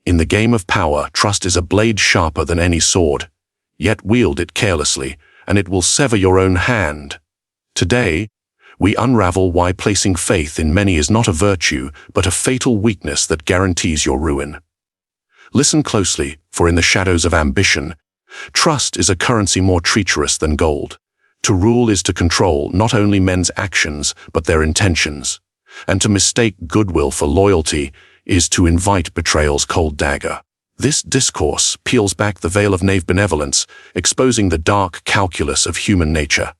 In the game of power, trust is a blade sharper than any sword. Yet wield it carelessly, and it will sever your own hand. Today, we unravel why placing faith in many is not a virtue, but a fatal weakness that guarantees your ruin. Listen closely, for in the shadows of ambition, trust is a currency more treacherous than gold. To rule is to control not only men's actions, but their intentions. And to mistake goodwill for loyalty is to invite betrayal's cold dagger. This discourse peels back the veil of naive benevolence, exposing the dark calculus of human nature.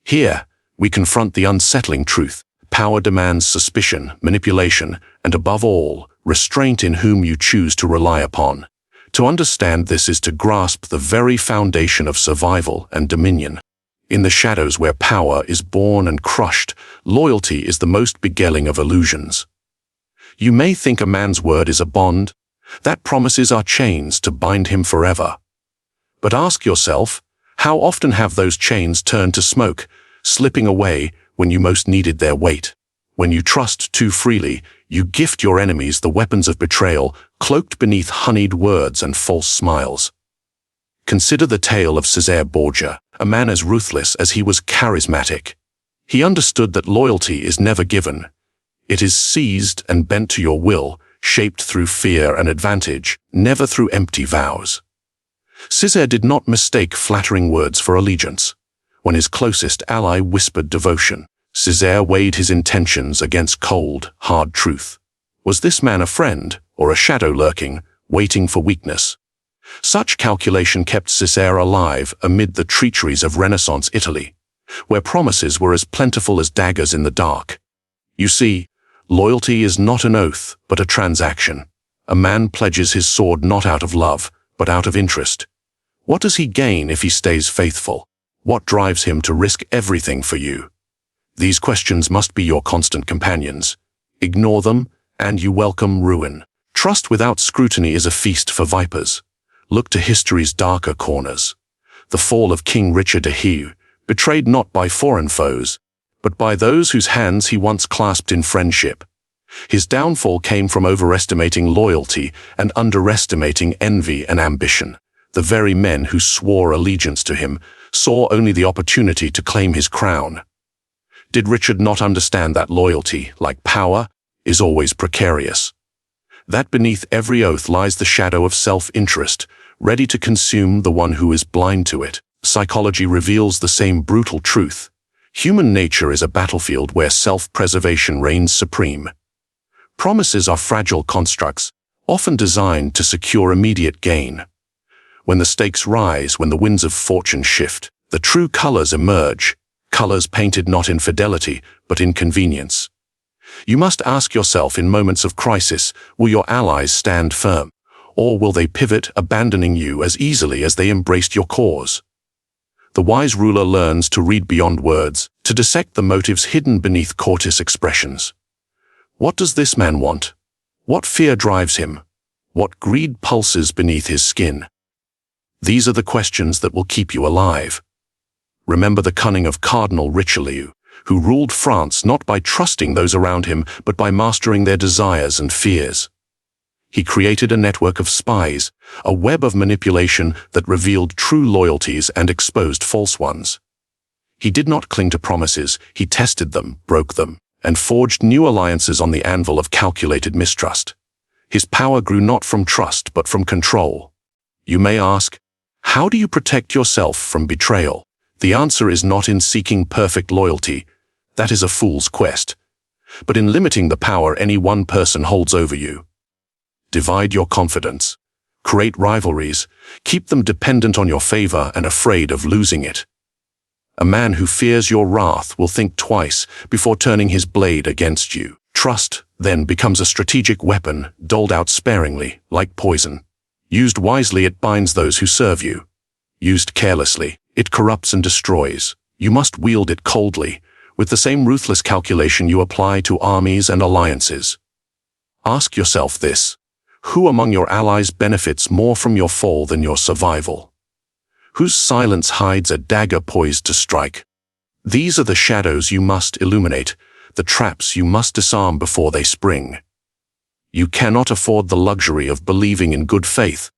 Here, we confront the unsettling truth. Power demands suspicion, manipulation, and above all, restraint in whom you choose to rely upon. To understand this is to grasp the very foundation of survival and dominion. In the shadows where power is born and crushed, loyalty is the most beguiling of illusions. You may think a man's word is a bond, that promises are chains to bind him forever. But ask yourself, how often have those chains turned to smoke, slipping away when you most needed their weight? When you trust too freely, you gift your enemies the weapons of betrayal, cloaked beneath honeyed words and false smiles. Consider the tale of Cesare Borgia, a man as ruthless as he was charismatic. He understood that loyalty is never given. It is seized and bent to your will, shaped through fear and advantage, never through empty vows. Cesare did not mistake flattering words for allegiance. When his closest ally whispered devotion, Cesare weighed his intentions against cold, hard truth. Was this man a friend, or a shadow lurking, waiting for weakness? Such calculation kept Cesare alive amid the treacheries of Renaissance Italy, where promises were as plentiful as daggers in the dark. You see, loyalty is not an oath, but a transaction. A man pledges his sword not out of love, but out of interest. What does he gain if he stays faithful? What drives him to risk everything for you? These questions must be your constant companions. Ignore them, and you welcome ruin. Trust without scrutiny is a feast for vipers. Look to history's darker corners. The fall of King Richard de Hugh, betrayed not by foreign foes, but by those whose hands he once clasped in friendship. His downfall came from overestimating loyalty and underestimating envy and ambition. The very men who swore allegiance to him saw only the opportunity to claim his crown. Did Richard not understand that loyalty, like power, is always precarious? That beneath every oath lies the shadow of self-interest, ready to consume the one who is blind to it. Psychology reveals the same brutal truth. Human nature is a battlefield where self-preservation reigns supreme. Promises are fragile constructs, often designed to secure immediate gain. When the stakes rise, when the winds of fortune shift, the true colors emerge, colors painted not in fidelity, but in convenience. You must ask yourself in moments of crisis, will your allies stand firm, or will they pivot, abandoning you as easily as they embraced your cause? The wise ruler learns to read beyond words, to dissect the motives hidden beneath courteous expressions. What does this man want? What fear drives him? What greed pulses beneath his skin? These are the questions that will keep you alive. Remember the cunning of Cardinal Richelieu, who ruled France not by trusting those around him, but by mastering their desires and fears. He created a network of spies, a web of manipulation that revealed true loyalties and exposed false ones. He did not cling to promises, he tested them, broke them, and forged new alliances on the anvil of calculated mistrust. His power grew not from trust, but from control. You may ask, how do you protect yourself from betrayal? The answer is not in seeking perfect loyalty. That is a fool's quest. But in limiting the power any one person holds over you. Divide your confidence. Create rivalries. Keep them dependent on your favor and afraid of losing it. A man who fears your wrath will think twice before turning his blade against you. Trust, then, becomes a strategic weapon, doled out sparingly, like poison. Used wisely, it binds those who serve you. Used carelessly, it corrupts and destroys. You must wield it coldly, with the same ruthless calculation you apply to armies and alliances. Ask yourself this: who among your allies benefits more from your fall than your survival? Whose silence hides a dagger poised to strike? These are the shadows you must illuminate, the traps you must disarm before they spring. You cannot afford the luxury of believing in good faith.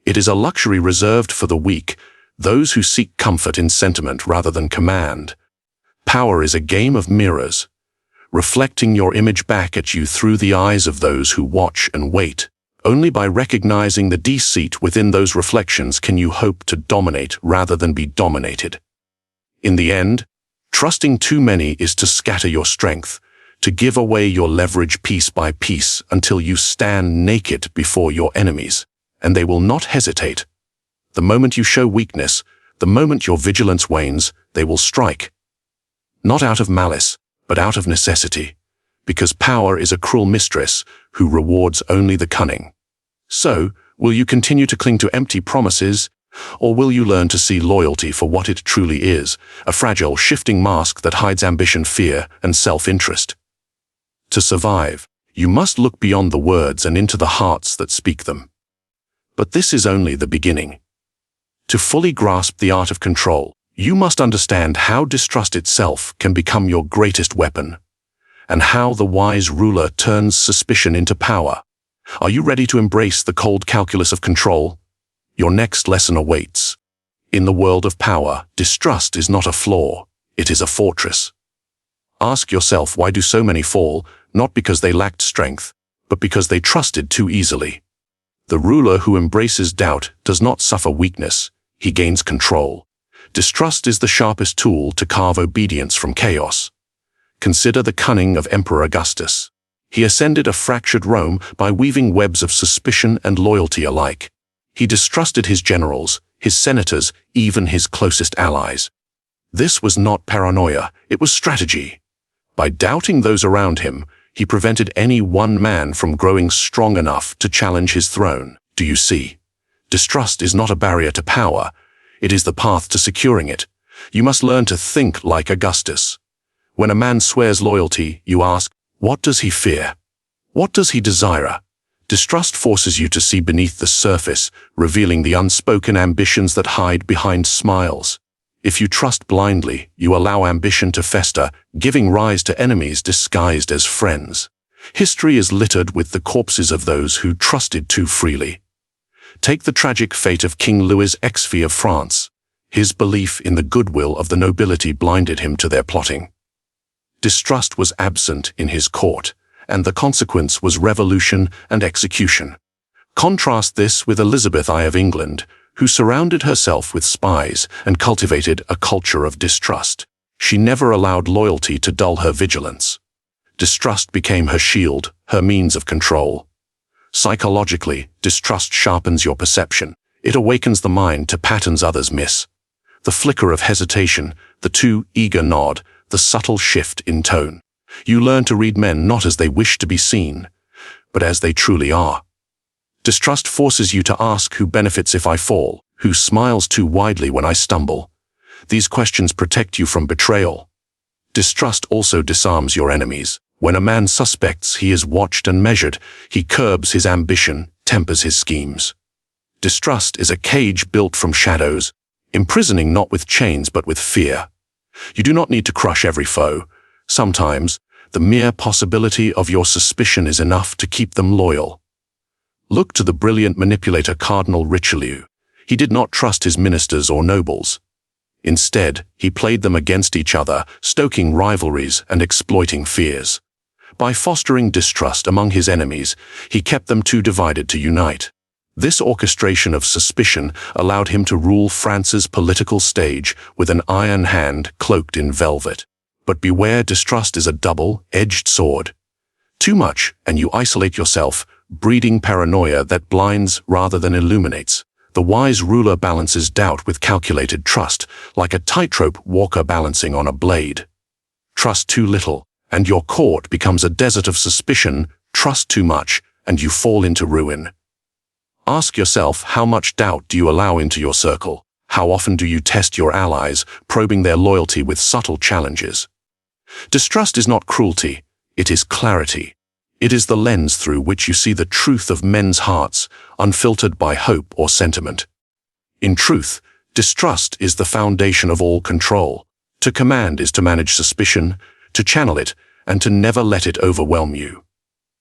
It is a luxury reserved for the weak, those who seek comfort in sentiment rather than command. Power is a game of mirrors, reflecting your image back at you through the eyes of those who watch and wait. Only by recognizing the deceit within those reflections can you hope to dominate rather than be dominated. In the end, trusting too many is to scatter your strength, to give away your leverage piece by piece until you stand naked before your enemies, and they will not hesitate. The moment you show weakness, the moment your vigilance wanes, they will strike. Not out of malice, but out of necessity, because power is a cruel mistress who rewards only the cunning. So, will you continue to cling to empty promises, or will you learn to see loyalty for what it truly is, a fragile, shifting mask that hides ambition, fear, and self-interest? To survive, you must look beyond the words and into the hearts that speak them. But this is only the beginning. To fully grasp the art of control, you must understand how distrust itself can become your greatest weapon, and how the wise ruler turns suspicion into power. Are you ready to embrace the cold calculus of control? Your next lesson awaits. In the world of power, distrust is not a flaw, it is a fortress. Ask yourself, why do so many fall, not because they lacked strength, but because they trusted too easily? The ruler who embraces doubt does not suffer weakness, he gains control. Distrust is the sharpest tool to carve obedience from chaos. Consider the cunning of Emperor Augustus. He ascended a fractured Rome by weaving webs of suspicion and loyalty alike. He distrusted his generals, his senators, even his closest allies. This was not paranoia, it was strategy. By doubting those around him, he prevented any one man from growing strong enough to challenge his throne. Do you see? Distrust is not a barrier to power, it is the path to securing it. You must learn to think like Augustus. When a man swears loyalty, you ask, what does he fear? What does he desire? Distrust forces you to see beneath the surface, revealing the unspoken ambitions that hide behind smiles. If you trust blindly, you allow ambition to fester, giving rise to enemies disguised as friends. History is littered with the corpses of those who trusted too freely. Take the tragic fate of King Louis XVI of France. His belief in the goodwill of the nobility blinded him to their plotting. Distrust was absent in his court, and the consequence was revolution and execution. Contrast this with Elizabeth I of England, who surrounded herself with spies and cultivated a culture of distrust. She never allowed loyalty to dull her vigilance. Distrust became her shield, her means of control. Psychologically, distrust sharpens your perception. It awakens the mind to patterns others miss. The flicker of hesitation, the too eager nod, the subtle shift in tone. You learn to read men not as they wish to be seen, but as they truly are. Distrust forces you to ask who benefits if I fall, who smiles too widely when I stumble. These questions protect you from betrayal. Distrust also disarms your enemies. When a man suspects he is watched and measured, he curbs his ambition, tempers his schemes. Distrust is a cage built from shadows, imprisoning not with chains but with fear. You do not need to crush every foe. Sometimes, the mere possibility of your suspicion is enough to keep them loyal. Look to the brilliant manipulator Cardinal Richelieu. He did not trust his ministers or nobles. Instead, he played them against each other, stoking rivalries and exploiting fears. By fostering distrust among his enemies, he kept them too divided to unite. This orchestration of suspicion allowed him to rule France's political stage with an iron hand cloaked in velvet. But beware, distrust is a double-edged sword. Too much, and you isolate yourself, breeding paranoia that blinds rather than illuminates. The wise ruler balances doubt with calculated trust, like a tightrope walker balancing on a blade. Trust too little, and your court becomes a desert of suspicion. Trust too much, and you fall into ruin. Ask yourself, how much doubt do you allow into your circle? How often do you test your allies, probing their loyalty with subtle challenges? Distrust is not cruelty, it is clarity. It is the lens through which you see the truth of men's hearts, unfiltered by hope or sentiment. In truth, distrust is the foundation of all control. To command is to manage suspicion, to channel it, and to never let it overwhelm you.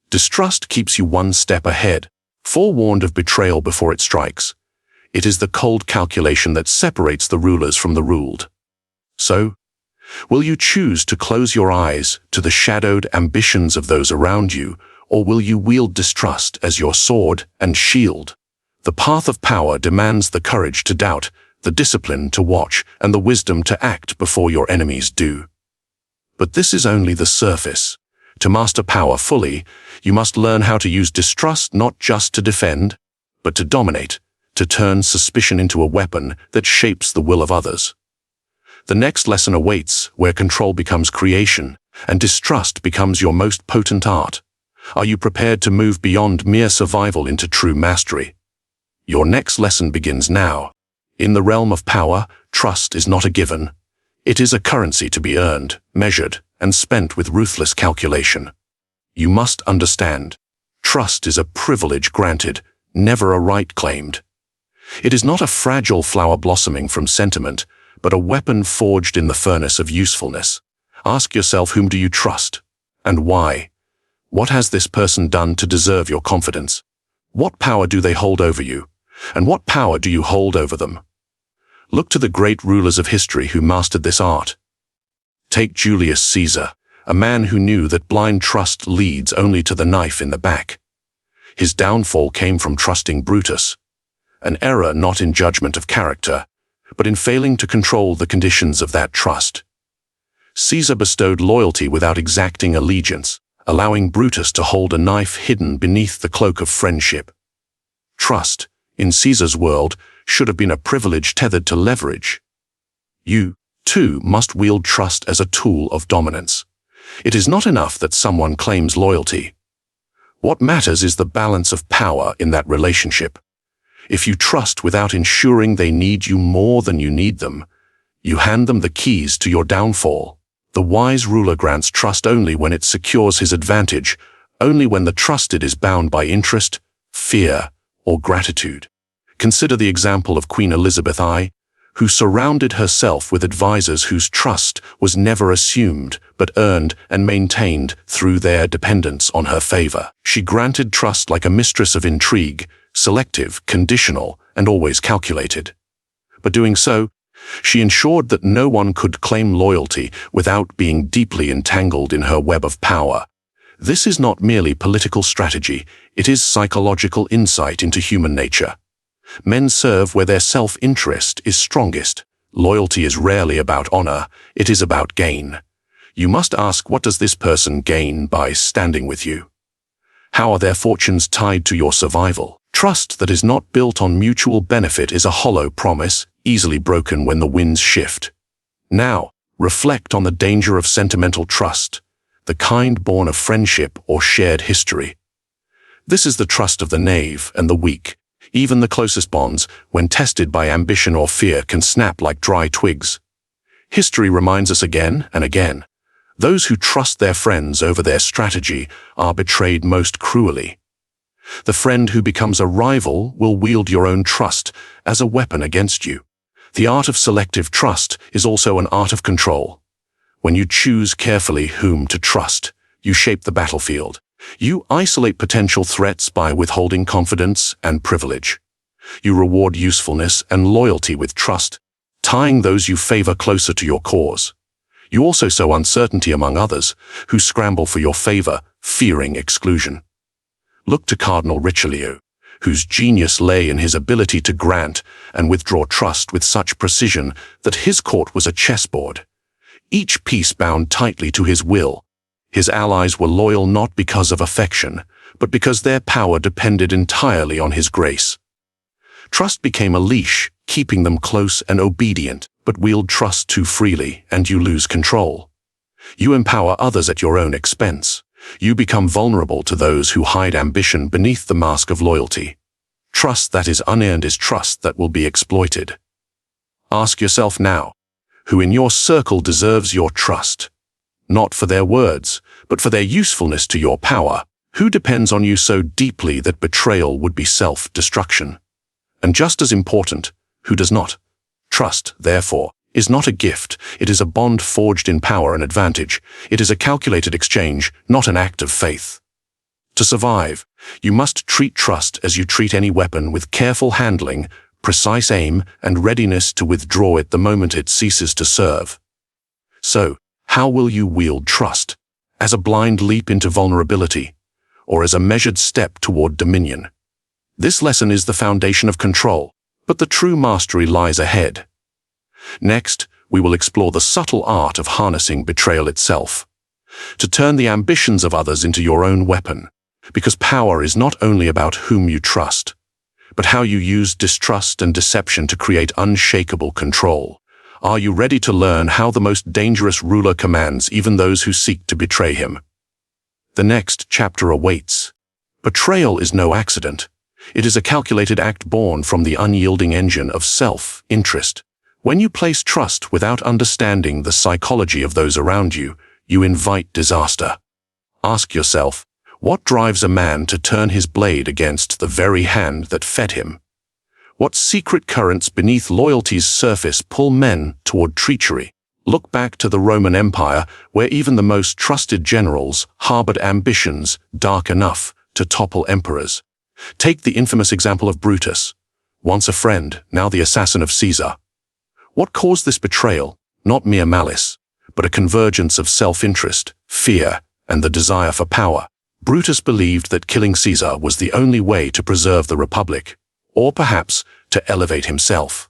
Distrust keeps you one step ahead, forewarned of betrayal before it strikes. It is the cold calculation that separates the rulers from the ruled. So, will you choose to close your eyes to the shadowed ambitions of those around you, or will you wield distrust as your sword and shield? The path of power demands the courage to doubt, the discipline to watch, and the wisdom to act before your enemies do. But this is only the surface. To master power fully, you must learn how to use distrust not just to defend, but to dominate, to turn suspicion into a weapon that shapes the will of others. The next lesson awaits, where control becomes creation, and distrust becomes your most potent art. Are you prepared to move beyond mere survival into true mastery? Your next lesson begins now. In the realm of power, trust is not a given. It is a currency to be earned, measured, and spent with ruthless calculation. You must understand, trust is a privilege granted, never a right claimed. It is not a fragile flower blossoming from sentiment, but a weapon forged in the furnace of usefulness. Ask yourself, whom do you trust? And why? What has this person done to deserve your confidence? What power do they hold over you? And what power do you hold over them? Look to the great rulers of history who mastered this art. Take Julius Caesar, a man who knew that blind trust leads only to the knife in the back. His downfall came from trusting Brutus, an error not in judgment of character, but in failing to control the conditions of that trust. Caesar bestowed loyalty without exacting allegiance, allowing Brutus to hold a knife hidden beneath the cloak of friendship. Trust, in Caesar's world, should have been a privilege tethered to leverage. You, too, must wield trust as a tool of dominance. It is not enough that someone claims loyalty. What matters is the balance of power in that relationship. If you trust without ensuring they need you more than you need them, you hand them the keys to your downfall. The wise ruler grants trust only when it secures his advantage, only when the trusted is bound by interest, fear, or gratitude. Consider the example of Queen Elizabeth I, who surrounded herself with advisors whose trust was never assumed, but earned and maintained through their dependence on her favor. She granted trust like a mistress of intrigue, selective, conditional, and always calculated. By doing so, she ensured that no one could claim loyalty without being deeply entangled in her web of power. This is not merely political strategy, it is psychological insight into human nature. Men serve where their self-interest is strongest. Loyalty is rarely about honor, it is about gain. You must ask, what does this person gain by standing with you? How are their fortunes tied to your survival? Trust that is not built on mutual benefit is a hollow promise, easily broken when the winds shift. Now, reflect on the danger of sentimental trust, the kind born of friendship or shared history. This is the trust of the knave and the weak. Even the closest bonds, when tested by ambition or fear, can snap like dry twigs. History reminds us again and again, those who trust their friends over their strategy are betrayed most cruelly. The friend who becomes a rival will wield your own trust as a weapon against you. The art of selective trust is also an art of control. When you choose carefully whom to trust, you shape the battlefield. You isolate potential threats by withholding confidence and privilege. You reward usefulness and loyalty with trust, tying those you favor closer to your cause. You also sow uncertainty among others, who scramble for your favor, fearing exclusion. Look to Cardinal Richelieu, whose genius lay in his ability to grant and withdraw trust with such precision that his court was a chessboard, each piece bound tightly to his will. His allies were loyal not because of affection, but because their power depended entirely on his grace. Trust became a leash, keeping them close and obedient, but wield trust too freely, and you lose control. You empower others at your own expense. You become vulnerable to those who hide ambition beneath the mask of loyalty. Trust that is unearned is trust that will be exploited. Ask yourself now, who in your circle deserves your trust? Not for their words, but for their usefulness to your power. Who depends on you so deeply that betrayal would be self-destruction? And just as important, who does not? Trust, therefore, is not a gift, it is a bond forged in power and advantage. It is a calculated exchange, not an act of faith. To survive, you must treat trust as you treat any weapon, with careful handling, precise aim, and readiness to withdraw it the moment it ceases to serve. So, how will you wield trust? As a blind leap into vulnerability, or as a measured step toward dominion? This lesson is the foundation of control, but the true mastery lies ahead. Next, we will explore the subtle art of harnessing betrayal itself, to turn the ambitions of others into your own weapon, because power is not only about whom you trust, but how you use distrust and deception to create unshakable control. Are you ready to learn how the most dangerous ruler commands even those who seek to betray him? The next chapter awaits. Betrayal is no accident. It is a calculated act born from the unyielding engine of self-interest. When you place trust without understanding the psychology of those around you, you invite disaster. Ask yourself, what drives a man to turn his blade against the very hand that fed him? What secret currents beneath loyalty's surface pull men toward treachery? Look back to the Roman Empire, where even the most trusted generals harbored ambitions dark enough to topple emperors. Take the infamous example of Brutus, once a friend, now the assassin of Caesar. What caused this betrayal? Not mere malice, but a convergence of self-interest, fear, and the desire for power. Brutus believed that killing Caesar was the only way to preserve the Republic, or perhaps to elevate himself.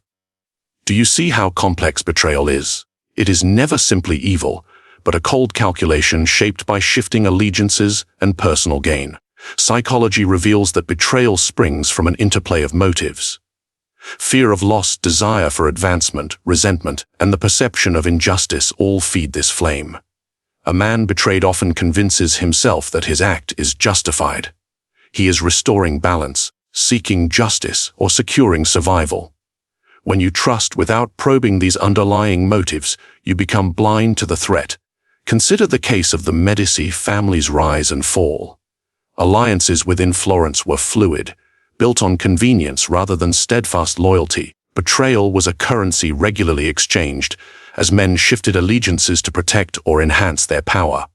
Do you see how complex betrayal is? It is never simply evil, but a cold calculation shaped by shifting allegiances and personal gain. Psychology reveals that betrayal springs from an interplay of motives. Fear of loss, desire for advancement, resentment, and the perception of injustice all feed this flame. A man betrayed often convinces himself that his act is justified. He is restoring balance, seeking justice, or securing survival. When you trust without probing these underlying motives, you become blind to the threat. Consider the case of the Medici family's rise and fall. Alliances within Florence were fluid, built on convenience rather than steadfast loyalty. Betrayal was a currency regularly exchanged, as men shifted allegiances to protect or enhance their power.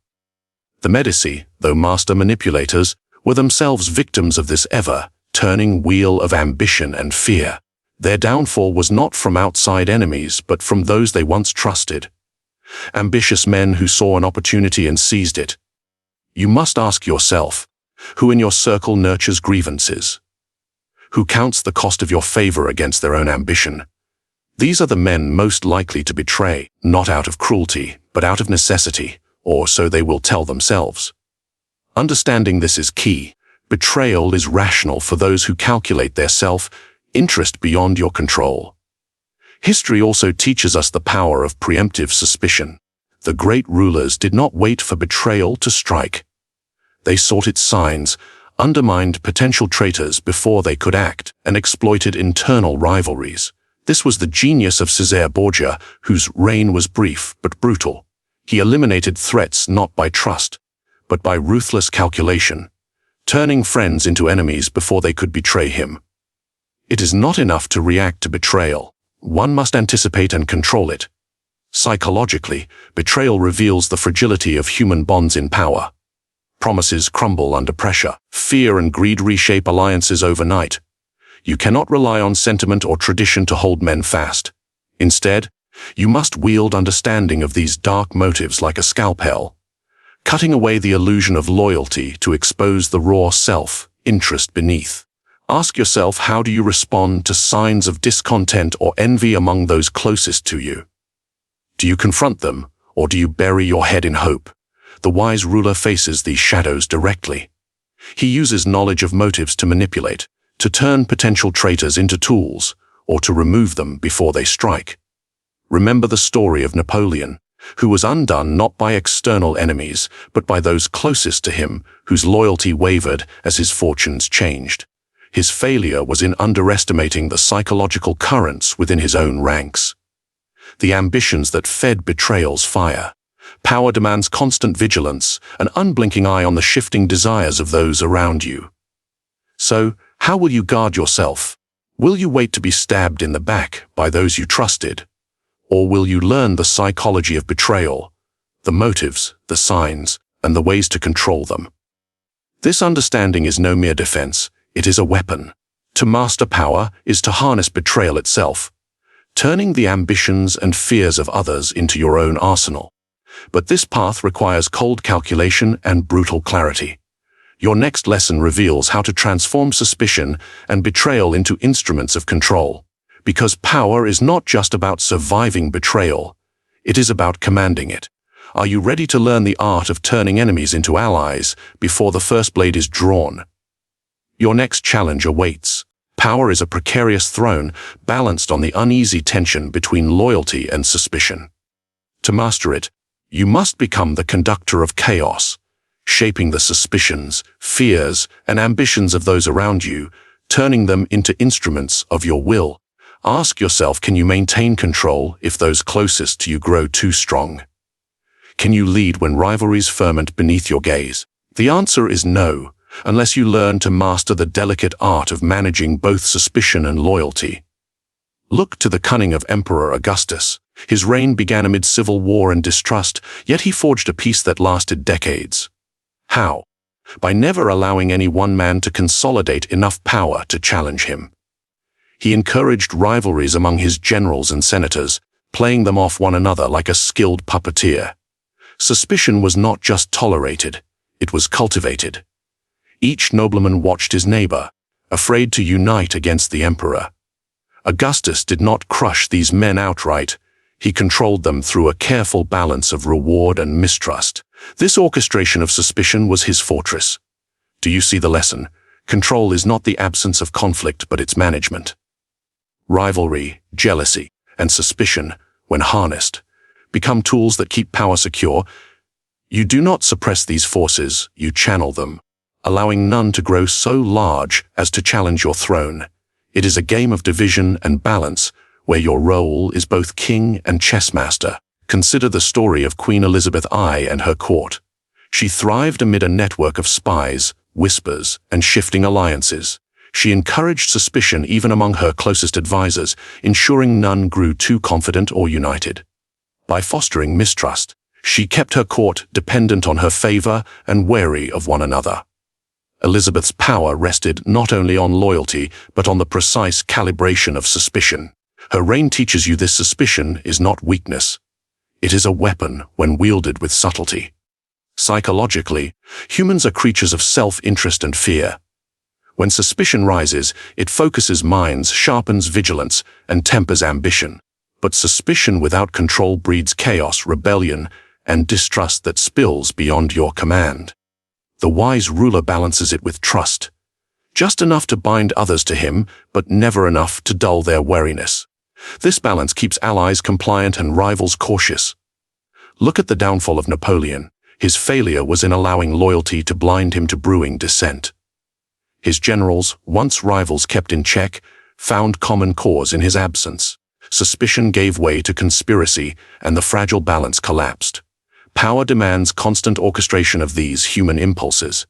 The Medici, though master manipulators, were themselves victims of this ever-turning wheel of ambition and fear. Their downfall was not from outside enemies, but from those they once trusted. Ambitious men who saw an opportunity and seized it. You must ask yourself, who in your circle nurtures grievances? Who counts the cost of your favor against their own ambition? These are the men most likely to betray, not out of cruelty, but out of necessity, or so they will tell themselves. Understanding this is key. Betrayal is rational for those who calculate their self-interest beyond your control. History also teaches us the power of preemptive suspicion. The great rulers did not wait for betrayal to strike. They sought its signs, undermined potential traitors before they could act, and exploited internal rivalries. This was the genius of Caesar Borgia, whose reign was brief but brutal. He eliminated threats not by trust, but by ruthless calculation, turning friends into enemies before they could betray him. It is not enough to react to betrayal. One must anticipate and control it. Psychologically, betrayal reveals the fragility of human bonds in power. Promises crumble under pressure. Fear and greed reshape alliances overnight. You cannot rely on sentiment or tradition to hold men fast. Instead, you must wield understanding of these dark motives like a scalpel, cutting away the illusion of loyalty to expose the raw self-interest beneath. Ask yourself, how do you respond to signs of discontent or envy among those closest to you? Do you confront them, or do you bury your head in hope? The wise ruler faces these shadows directly. He uses knowledge of motives to manipulate, to turn potential traitors into tools, or to remove them before they strike. Remember the story of Napoleon, who was undone not by external enemies, but by those closest to him, whose loyalty wavered as his fortunes changed. His failure was in underestimating the psychological currents within his own ranks. The ambitions that fed betrayal's fire. Power demands constant vigilance, an unblinking eye on the shifting desires of those around you. So, how will you guard yourself? Will you wait to be stabbed in the back by those you trusted? Or will you learn the psychology of betrayal, the motives, the signs, and the ways to control them? This understanding is no mere defense, it is a weapon. To master power is to harness betrayal itself, turning the ambitions and fears of others into your own arsenal. But this path requires cold calculation and brutal clarity. Your next lesson reveals how to transform suspicion and betrayal into instruments of control. Because power is not just about surviving betrayal, it is about commanding it. Are you ready to learn the art of turning enemies into allies before the first blade is drawn? Your next challenge awaits. Power is a precarious throne balanced on the uneasy tension between loyalty and suspicion. To master it, you must become the conductor of chaos, shaping the suspicions, fears, and ambitions of those around you, turning them into instruments of your will. Ask yourself, can you maintain control if those closest to you grow too strong? Can you lead when rivalries ferment beneath your gaze? The answer is no, unless you learn to master the delicate art of managing both suspicion and loyalty. Look to the cunning of Emperor Augustus. His reign began amid civil war and distrust, yet he forged a peace that lasted decades. How? By never allowing any one man to consolidate enough power to challenge him. He encouraged rivalries among his generals and senators, playing them off one another like a skilled puppeteer. Suspicion was not just tolerated, it was cultivated. Each nobleman watched his neighbor, afraid to unite against the emperor. Augustus did not crush these men outright, he controlled them through a careful balance of reward and mistrust. This orchestration of suspicion was his fortress. Do you see the lesson? Control is not the absence of conflict, but its management. Rivalry, jealousy, and suspicion, when harnessed, become tools that keep power secure. You do not suppress these forces, you channel them, allowing none to grow so large as to challenge your throne. It is a game of division and balance, where your role is both king and chessmaster. Consider the story of Queen Elizabeth I and her court. She thrived amid a network of spies, whispers, and shifting alliances. She encouraged suspicion even among her closest advisors, ensuring none grew too confident or united. By fostering mistrust, she kept her court dependent on her favor and wary of one another. Elizabeth's power rested not only on loyalty, but on the precise calibration of suspicion. Her reign teaches you this: suspicion is not weakness. It is a weapon when wielded with subtlety. Psychologically, humans are creatures of self-interest and fear. When suspicion rises, it focuses minds, sharpens vigilance, and tempers ambition. But suspicion without control breeds chaos, rebellion, and distrust that spills beyond your command. The wise ruler balances it with trust, just enough to bind others to him, but never enough to dull their wariness. This balance keeps allies compliant and rivals cautious. Look at the downfall of Napoleon. His failure was in allowing loyalty to blind him to brewing dissent. His generals, once rivals kept in check, found common cause in his absence. Suspicion gave way to conspiracy, and the fragile balance collapsed. Power demands constant orchestration of these human impulses.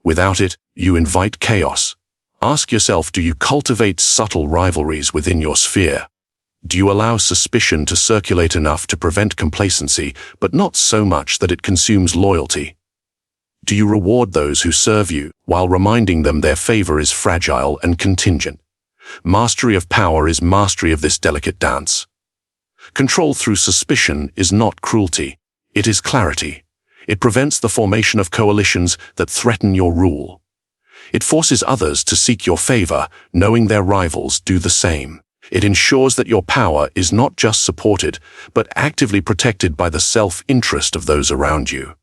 Without it, you invite chaos. Ask yourself, do you cultivate subtle rivalries within your sphere? Do you allow suspicion to circulate enough to prevent complacency, but not so much that it consumes loyalty? Do you reward those who serve you, while reminding them their favor is fragile and contingent? Mastery of power is mastery of this delicate dance. Control through suspicion is not cruelty, it is clarity. It prevents the formation of coalitions that threaten your rule. It forces others to seek your favor, knowing their rivals do the same. It ensures that your power is not just supported, but actively protected by the self-interest of those around you.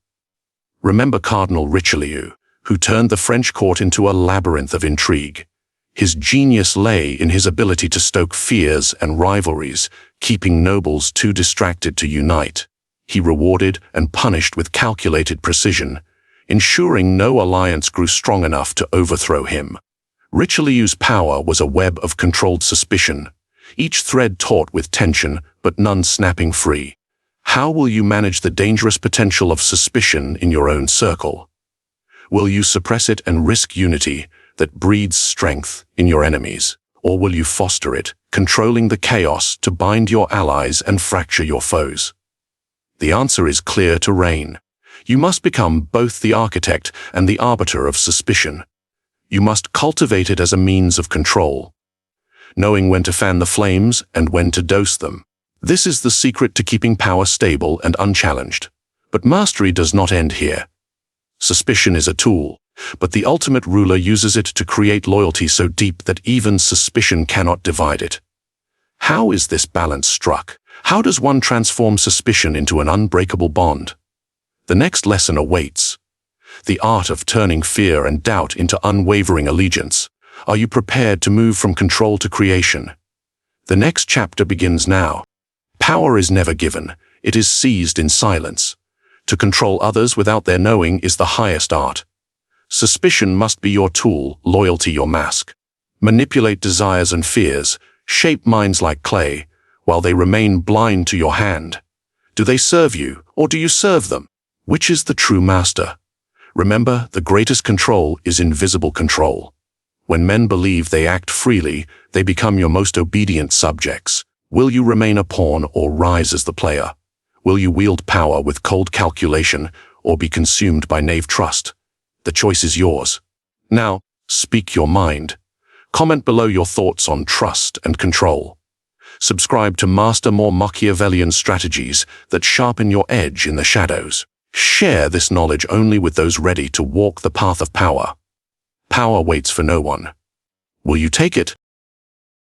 Remember Cardinal Richelieu, who turned the French court into a labyrinth of intrigue. His genius lay in his ability to stoke fears and rivalries, keeping nobles too distracted to unite. He rewarded and punished with calculated precision, ensuring no alliance grew strong enough to overthrow him. Richelieu's power was a web of controlled suspicion, each thread taut with tension, but none snapping free. How will you manage the dangerous potential of suspicion in your own circle? Will you suppress it and risk unity that breeds strength in your enemies? Or will you foster it, controlling the chaos to bind your allies and fracture your foes? The answer is clear to reign. You must become both the architect and the arbiter of suspicion. You must cultivate it as a means of control, knowing when to fan the flames and when to dose them. This is the secret to keeping power stable and unchallenged. But mastery does not end here. Suspicion is a tool, but the ultimate ruler uses it to create loyalty so deep that even suspicion cannot divide it. How is this balance struck? How does one transform suspicion into an unbreakable bond? The next lesson awaits. The art of turning fear and doubt into unwavering allegiance. Are you prepared to move from control to creation? The next chapter begins now. Power is never given. It is seized in silence. To control others without their knowing is the highest art. Suspicion must be your tool, loyalty your mask. Manipulate desires and fears, shape minds like clay, while they remain blind to your hand. Do they serve you, or do you serve them? Which is the true master? Remember, the greatest control is invisible control. When men believe they act freely, they become your most obedient subjects. Will you remain a pawn or rise as the player? Will you wield power with cold calculation or be consumed by naive trust? The choice is yours. Now, speak your mind. Comment below your thoughts on trust and control. Subscribe to master more Machiavellian strategies that sharpen your edge in the shadows. Share this knowledge only with those ready to walk the path of power. Power waits for no one. Will you take it?